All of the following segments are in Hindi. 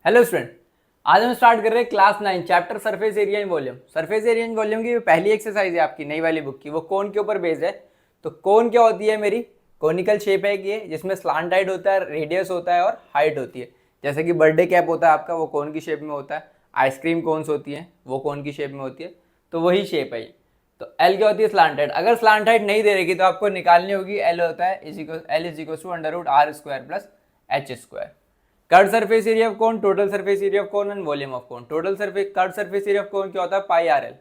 हेलो स्टूडेंट, आज हम स्टार्ट कर रहे हैं class 9 chapter surface area in volume. Surface area in volume की पहली एक्सरसाइज है आपकी नई वाली बुक की, वो कोन के ऊपर बेस्ड है। तो कोन क्या होती है? मेरी कोनिकल शेप है कि जिसमें स्लांट हाइट होता है, रेडियस होता है और हाइट होती है। जैसे कि बर्थडे कैप होता है आपका, वो कोन की शेप में होता है। आइसक्रीम कोन्स होती हैं, वो कोन की शेप में होती है। तो वही शेप है ये। तो एल क्या होती है? Slant height. अगर स्लांट हाइट नहीं दे रहेगी तो आपको निकालनी होगी। एल होता है L is equal to under root R square plus H square. Curve surface area of cone, total surface area of cone and volume of cone. Total surface curve surface area of cone क्या होता है? Pi R L.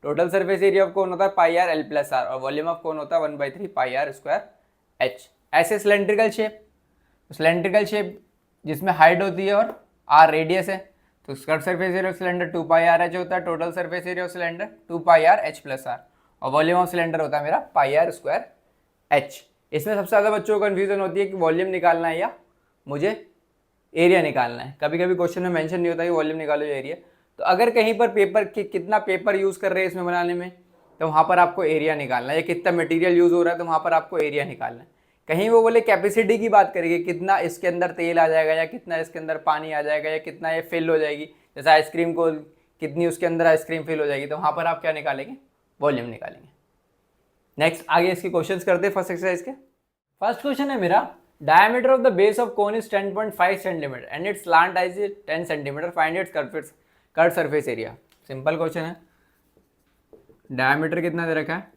Total surface area of cone होता है pi R L plus are, और वॉल्यूम ऑफ कोन होता है 1/3 पाई आर स्क्वायर एच। ऐसे सिलेंड्रिकल शेप, सिलेंड्रिकल शेप जिसमें हाइट होती है और आर रेडियस है, तो curve surface area of cylinder 2 pi r h होता है। Total surface area of cylinder 2 pi r h plus are, और वॉल्यूम ऑफ सिलेंडर होता है मेरा पाई आर स्क्वायर एच। इसमें सबसे ज़्यादा बच्चों को कन्फ्यूजन होती है कि वॉल्यूम निकालना है या मुझे एरिया निकालना है। कभी कभी क्वेश्चन में मेंशन नहीं होता कि वॉल्यूम निकालो या एरिया। तो अगर कहीं पर पेपर कितना पेपर यूज़ कर रहे हैं इसमें बनाने में, तो वहाँ पर आपको एरिया निकालना है। या कितना मटेरियल यूज़ हो रहा है, तो वहाँ पर आपको एरिया निकालना है। कहीं वो बोले कैपेसिटी की बात करेंगे, कितना इसके अंदर तेल आ जाएगा, या कितना इसके अंदर पानी आ जाएगा, या कितना ये फिल हो जाएगी, जैसे आइसक्रीम को कितनी उसके अंदर आइसक्रीम फिल हो जाएगी, तो वहाँ पर आप क्या निकालेंगे? वॉल्यूम निकालेंगे। नेक्स्ट आगे इसकी क्वेश्चंस करते हैं फर्स्ट एक्सरसाइज के। फर्स्ट क्वेश्चन है मेरा, diameter of the base of cone is 10.5 cm and its slant is 10 cm. Find its curved surface area. Simple question है। डायमीटर कितना दे रखा है?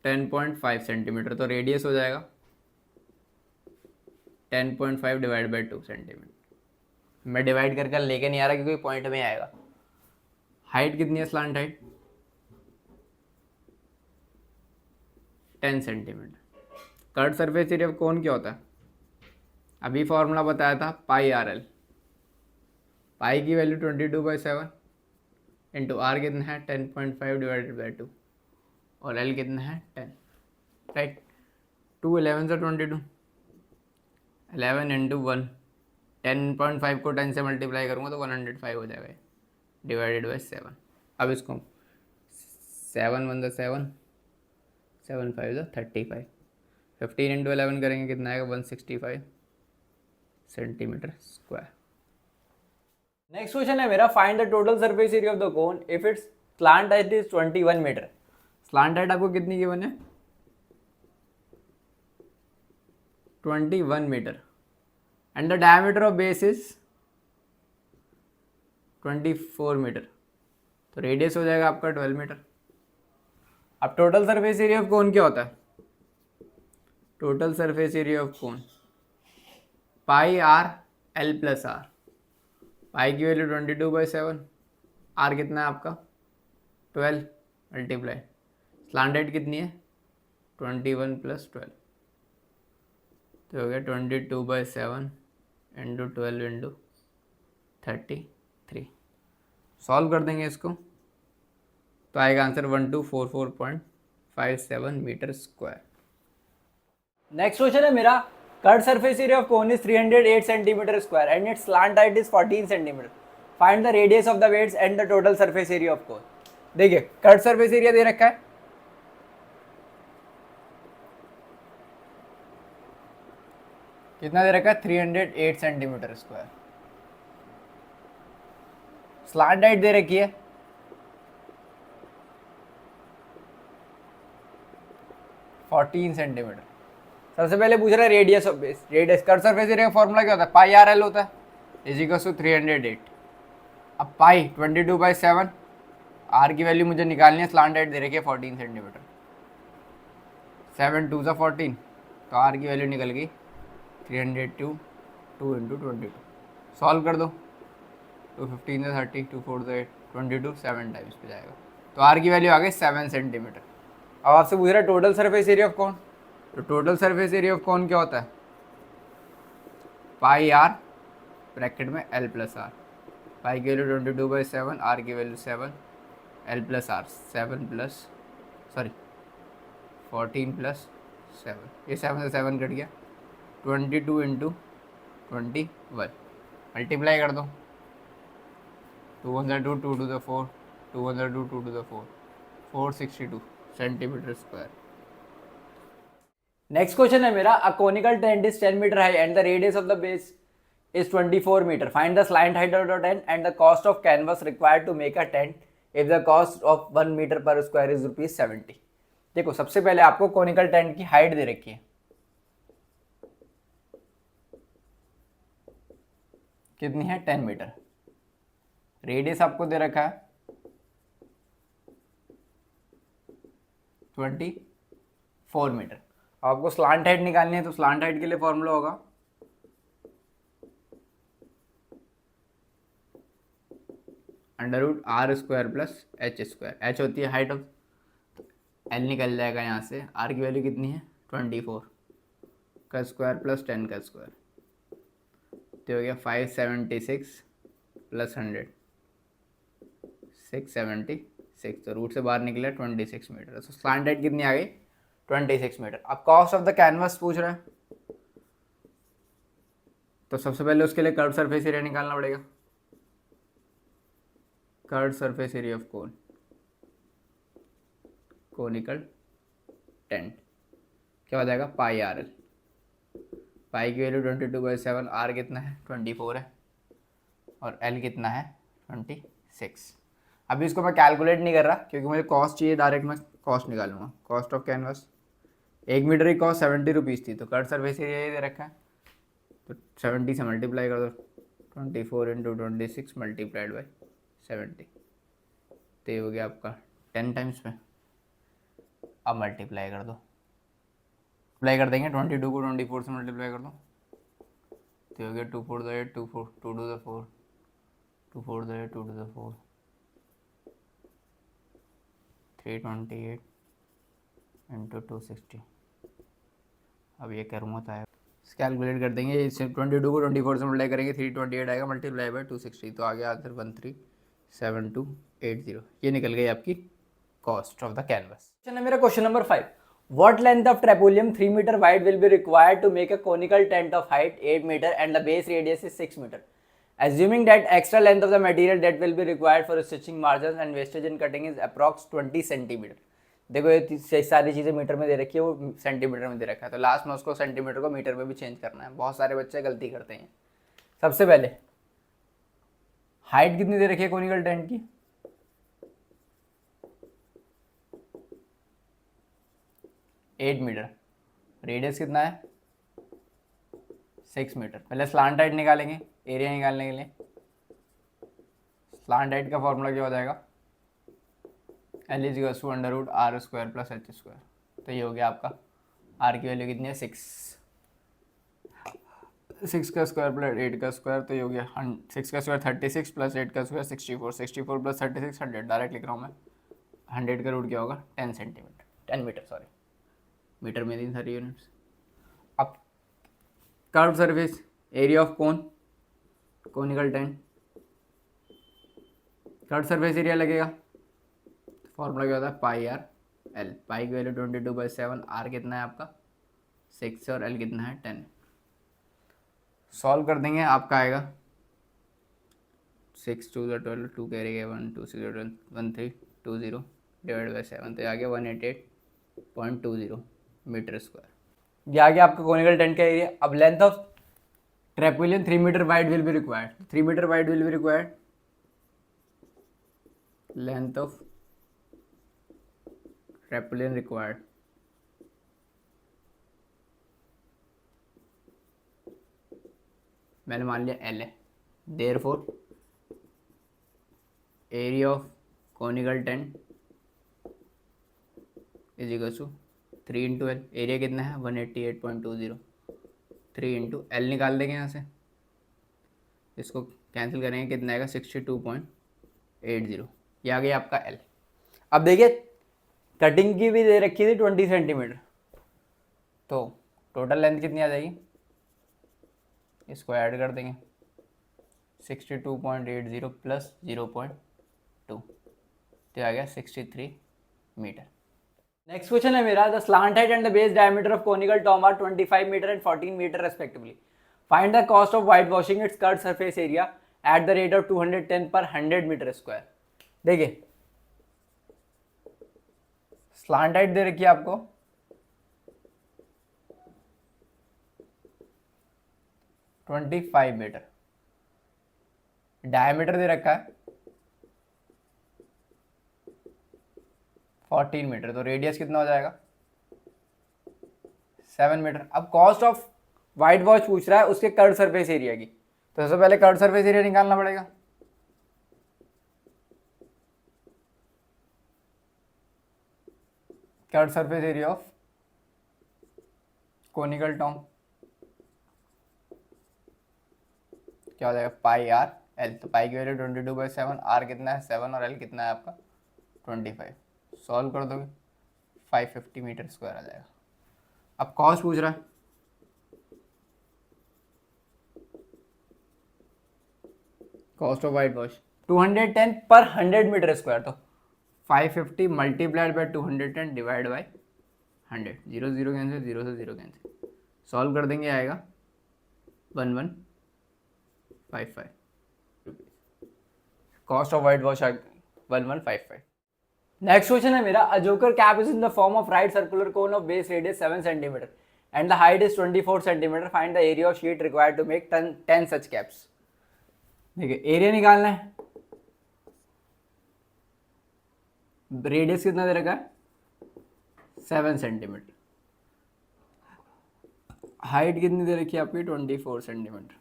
10.5 सेंटीमीटर, तो रेडियस हो जाएगा 10.5 डिवाइड बाई 2 सेंटीमीटर। मैं डिवाइड करके लेके नहीं आ रहा क्योंकि पॉइंट में आएगा। हाइट कितनी है slant height? 10 centimetre. Curve surface area of cone क्या होता है? अभी फॉर्मूला बताया था पाई आर एल। पाई की वैल्यू 22/7 इंटू आर कितना है? 10.5 डिवाइडेड बाई 2, और एल कितना है? 10। राइट, 2 11 से 22, 11 इंटू 1, 10.5 को 10 से मल्टीप्लाई करूँगा तो 105 हो जाएगा, डिवाइडेड बाई 7। अब इसको 7 1 ज़ा 7, 7 5 ज़ा 35, 15 इंटू 11 करेंगे कितना आएगा? 165 सेंटीमीटर स्क्वायर। नेक्स्ट क्वेश्चन है मेरा, find the total surface area of the cone if its slant height is 21 metre. Slant height आपको कितनी गिवन है? 21 metre, and the diameter of base is 24 metre, तो रेडियस हो जाएगा आपका 12 मीटर। अब total surface area of cone क्या होता है? Total surface area of cone pi R L plus R. Pi की वैल्यू 22/7, आर कितना है आपका? 12 मल्टीप्लाई, स्लांट हाइट कितनी है? 21 + 12, तो हो गया 22/7 इंटू 12 इंटू 33। सॉल्व कर देंगे इसको तो आएगा answer 1244.57 metre square. Next question है मेरा, curve surface area of cone is 308 centimetre square and its slant height is 14 centimetre. Find the radius of the weights and the total surface area of cone. देखिए कर्व सरफेस एरिया दे रखा है, कितना दे रखा है? 308 सेंटीमीटर स्क्वायर। स्लांट हाइट दे रखी है 14 सेंटीमीटर। सबसे पहले पूछ रहा है radius of base. Radius curve surface area का फॉर्मूला क्या होता है? पाई आर एल होता है, इज इक्वल टू 308। अब पाई 22/7, आर की वैल्यू मुझे निकालनी है, स्लांट हाइट दे रखी है 14 सेंटीमीटर, 7 2 ज़ा 14, तो आर की वैल्यू निकल गई 302, 2 इंटू 22। सॉल्व कर दो, 2 15 ज़ा 30, 2 4 ज़ा 8, 22 7 टाइम्स पे जाएगा, तो आर की वैल्यू आ गई 7 सेंटीमीटर। अब आपसे पूछ रहा है total surface area of cone. तो total surface area of cone क्या होता है? पाई आर ब्रैकेट में एल प्लस आर। पाई की वैल्यू 22/7, आर की वैल्यू 7, एल प्लस आर 14 + 7, ये 7 से 7 कट गया, 22 इंटू 21 मल्टीप्लाई कर दो, 2 1 ज़ा 2, 2 2 ज़ा 4, 2 1 ज़ा 2, 2 2 ज़ा 4, 462 सेंटीमीटर स्क्वायर। नेक्स्ट क्वेश्चन है मेरा, a conical tent is 10 metre high and the radius of the base is 24 meter. Find the slant height of the tent and the cost of canvas required to make a tent if the cost of 1 meter per square is rupees 70. देखो सबसे पहले आपको कोनिकल टेंट की हाइट दे रखी है, कितनी है 10 मीटर। रेडियस आपको दे रखा है 24 मीटर। आपको स्लांट हाइट निकालनी है, तो स्लांट हाइट के लिए फॉर्मूला होगा √r² प्लस h²। h होती है हाइट ऑफ, l निकल जाएगा यहाँ से, r की वैल्यू कितनी है 24 का स्क्वायर प्लस 10 का स्क्वायर, तो हो गया 576 प्लस 100 676, तो रूट से बाहर निकला 26 मीटर। तो स्लांट हाइट कितनी आ गई 26 मीटर। अब कॉस्ट ऑफ द कैनवस पूछ रहा है, तो सबसे पहले उसके लिए कर्व सरफेस एरिया निकालना पड़ेगा। Curve surface area of conical tent क्या हो जाएगा πRL। पाई की वैल्यू 22/7, आर कितना है 24 है, और एल कितना है 26। अभी इसको मैं कैलकुलेट नहीं कर रहा क्योंकि मुझे कॉस्ट चाहिए, डायरेक्ट मैं कॉस्ट निकालूंगा। कॉस्ट ऑफ कैनवस 1 मीटर की कॉस्ट 70 रुपीज़ थी, तो कर्व सरफेस एरिया ये दे रखा है, तो 70 से मल्टीप्लाई कर दो, 24 × 26 मल्टीप्लाइड बाई 70, तो ये हो गया आपका 10 टाइम्स में। अब मल्टीप्लाई कर दो, मल्टीप्लाई कर देंगे 22 को 24 से मल्टीप्लाई कर दो, तो हो गया 2 4 2 8 2 4 2 2 4 2 4 2 8 2 2 4 328 × 260। अब ये करूँगा तो आएगा, कैलकुलेट कर देंगे, इससे 22 को 24 से मल्टीप्लाई करेंगे 328 आएगा, मल्टीप्लाई बाई 260, तो आ गया आंसर 137280। ये निकल गई आपकी कॉस्ट ऑफ द कैनवस। चलिए मेरा question number 5, what length of trapezium 3 meter wide will be required to make a conical tent of height 8 meter and the base radius is 6 meter, assuming that extra length of the material that will be required for stitching margins and wastage in cutting is approx 20 centimeter। देखो ये सारी चीज़ें मीटर में दे रखी है, वो सेंटीमीटर में दे रखा है, तो लास्ट में उसको सेंटीमीटर को मीटर में भी चेंज करना है। बहुत सारे बच्चे गलती करते हैं। सबसे पहले हाइट कितनी दे रखी है कोनिकल टेंट की, 8 मीटर, रेडियस कितना है 6 मीटर। पहले स्लांट हाइट निकालेंगे एरिया निकालने के लिए। स्लांट हाइट का फॉर्मूला क्या हो जाएगा, L = √r² प्लस h², तो ये हो गया आपका, r की वैल्यू कितनी है 6 का स्क्वायर प्लस 8 का स्क्वायर, तो ये हो गया 6 का स्क्वायर 36 प्लस 8 का स्क्वायर 64 64 प्लस 36 100, डायरेक्ट लिख रहा हूँ मैं। 100 का रूट क्या होगा 10 सेंटीमीटर 10 मीटर सॉरी, मीटर में दी सारी यूनिट्स। अब curve surface area of conical tent, curve surface area लगेगा, फॉर्मूला क्या होता है πRL। पाई की वैल्यू 22/7, आर कितना है आपका 6 और एल कितना है 10। सॉल्व कर देंगे, आपका आएगा 6 2 12 2 कैरी गया 1 2 6 1320 डिवाइड बाई 7, तो आ गया 188.20 मीटर स्क्वायर। ये आ गया आपका कोनिकल टेंट का एरिया। अब length of trapezium 3 metre wide will be required, 3 metre wide will be required, length of trapezium required मैंने मान लिया L है, therefore area of conical tent is equal to 3 × L। Area कितना है 188.20, 3 × L निकाल देंगे यहाँ से, इसको कैंसिल करेंगे कितना आएगा 62.80, ये आ गया आपका L। अब देखिए कटिंग की भी दे रखी थी 20 सेंटीमीटर, तो टोटल लेंथ कितनी आ जाएगी, इसको ऐड कर देंगे 62.80 प्लस 0.2, तो आ गया 63 मीटर। नेक्स्ट क्वेश्चन है मेरा, the slant height and the base diameter of conical tomb are 25 metre and 14 metre respectively. Find the cost of white washing its curve surface area at the rate of 210 per 100 metre square. देखिए स्लांट हाइट दे रखी है आपको 25 मीटर। डायमीटर दे रखा है 14 मीटर, तो रेडियस कितना हो जाएगा 7 मीटर। अब कॉस्ट ऑफ वाइट वॉश पूछ रहा है उसके कर्व सरफेस एरिया की, तो सबसे पहले कर्व सरफेस एरिया निकालना पड़ेगा। Curve surface area of conical Tom क्या हो जाएगा पाई आर एल। तो पाई की वैल्यू 22/7, आर कितना है 7 और एल कितना है आपका 25। सॉल्व कर दोगे 550 मीटर स्क्वायर आ जाएगा। अब कॉस्ट पूछ रहा है, cost of white wash 210 per 100 metre square, तो 550 multiplied by 210 divide by 100। 0 0 cancel, 0 से 0 कैंसिल, सॉल्व कर देंगे आएगा 1155 rupees. Cost of white wash 1155। Next question है मेरा, a joker cap is in the form of right circular cone of base radius 7 centimetre and the height is 24 centimetre, find the area of sheet required to make 10 such caps. देखिए एरिया निकालना है, रेडियस कितना दे रखा है 7 सेंटीमीटर, हाइट कितनी दे रखी है आपकी 24 सेंटीमीटर।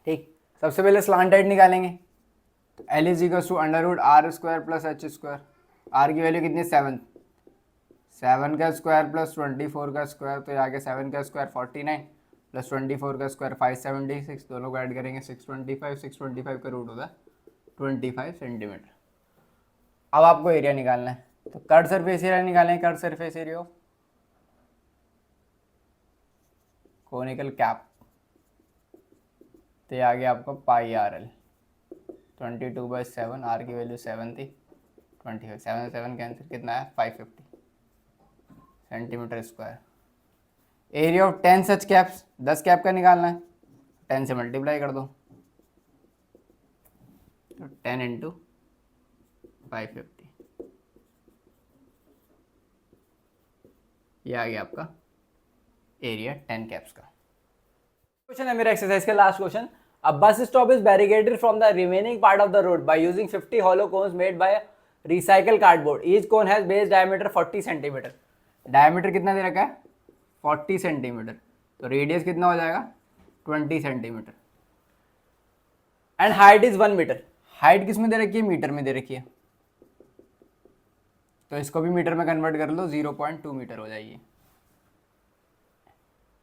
ठीक, सबसे पहले स्लांट हाइट निकालेंगे, तो L is equal to √r² plus h²। R की वैल्यू कितनी 7, 7 का स्क्वायर प्लस 24 का स्क्वायर, तो आगे 7 का स्क्वायर 49 प्लस 24 का स्क्वायर 576, दोनों को ऐड करेंगे 625, 625 का रूट होता है 25 सेंटीमीटर। अब आपको एरिया निकालना है, तो कर्व सरफेस एरिया निकालेंगे, curve surface area of conical cap, तो ये आ गया आपका पाई आर एल 22/7, आर की वैल्यू 7 थी 25, 7 7 कैंसिल, कितना है 550 centimetre square. Area of 10 such caps, 10 cap का निकालना है, 10 से मल्टीप्लाई कर दो, तो 10 इंटू 550, ये आ गया आपका एरिया 10 कैप्स का। क्वेश्चन है मेरा एक्सरसाइज का last question, a bus stop is barricaded from the remaining part of the road by using 50 hollow cones made by recycle cardboard, each cone has base diameter 40 centimetre. Diameter कितना दे रखा है 40 सेंटीमीटर, तो रेडियस कितना हो जाएगा 20 centimetre and height is 1 metre. Height किस में दे रखी है मीटर में दे रखी है, तो इसको भी मीटर में कन्वर्ट कर लो 0.2 मीटर हो जाएगी।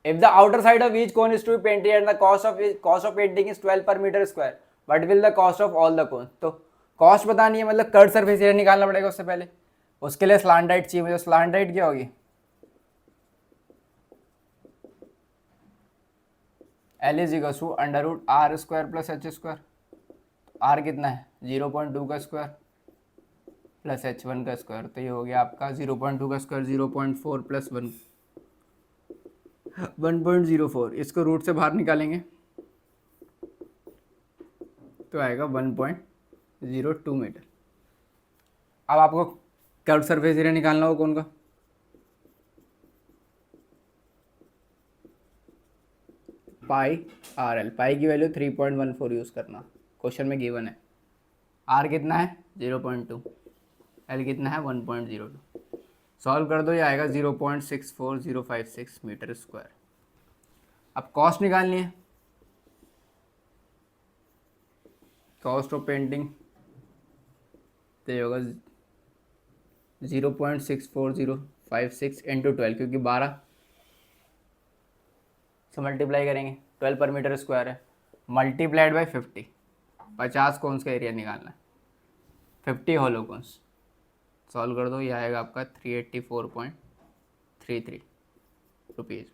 If the outer side of each cone is to be painted and the cost of painting is 12 per meter square, what will the cost of all the cones? तो कॉस्ट बतानी है, मतलब कर्व सरफेस एरिया निकालना पड़ेगा उससे पहले, उसके लिए स्लांट हाइट चाहिए मुझे। स्लांट हाइट क्या होगी L is equal to √r² plus h²। r कितना है 0.2 का स्क्वायर प्लस h1 का स्क्वायर, तो ये हो गया आपका 0.2 का स्क्वायर 0.4 प्लस 1 1.04। इसको रूट से बाहर निकालेंगे तो आएगा 1.02 मीटर। अब आपको कर्व सरफेस एरिया निकालना होगा कौन का, पाई आर एल। पाई की वैल्यू 3.14 यूज़ करना, क्वेश्चन में गिवन है। आर कितना है 0.2, एल कितना है 1.02। सॉल्व कर दो, ये आएगा 0.64056 मीटर स्क्वायर। अब कॉस्ट निकालनी है, कॉस्ट ऑफ पेंटिंग तो ये होगा 0.64056 इंटू 12, क्योंकि 12 से मल्टीप्लाई करेंगे, 12 पर मीटर स्क्वायर है, मल्टीप्लाइड बाय 50। 50 कोन्स का एरिया निकालना है, 50 हॉलो कोन्स। सॉल्व कर दो, ये आएगा आपका 384.33 रुपीज़।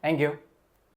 Thank you.